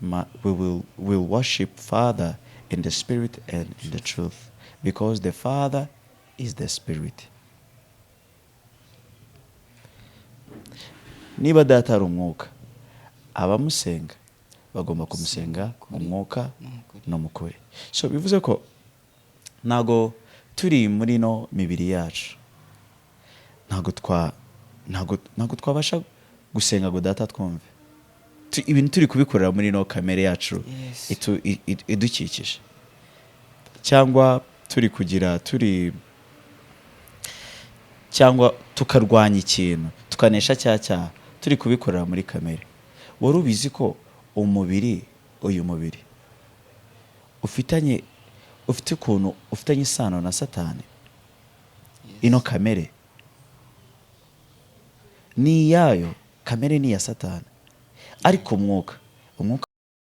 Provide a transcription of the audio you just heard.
will worship Father in the Spirit and in the truth, because the Father is the Spirit. Niba Data ari umwuka, abamusenga bagomba kumusenga mu mwuka no mukuri. So bivuze ko ntago turi muri no mibiri yacu, ntago twabasha gusenga ngo Data twumve. Ibintu turi kubikorera muri no kamere yacu idukikije, cyangwa cyangwa tukarwanya ikintu tukanesha cyaha turi kubikorera muri kamere. Wari ubizi ko uyu mubiri ufite ukuntu ufitanye isano na Satani? Ino kamere ni iyayo, kamere ni iya Satani, ariko umwuka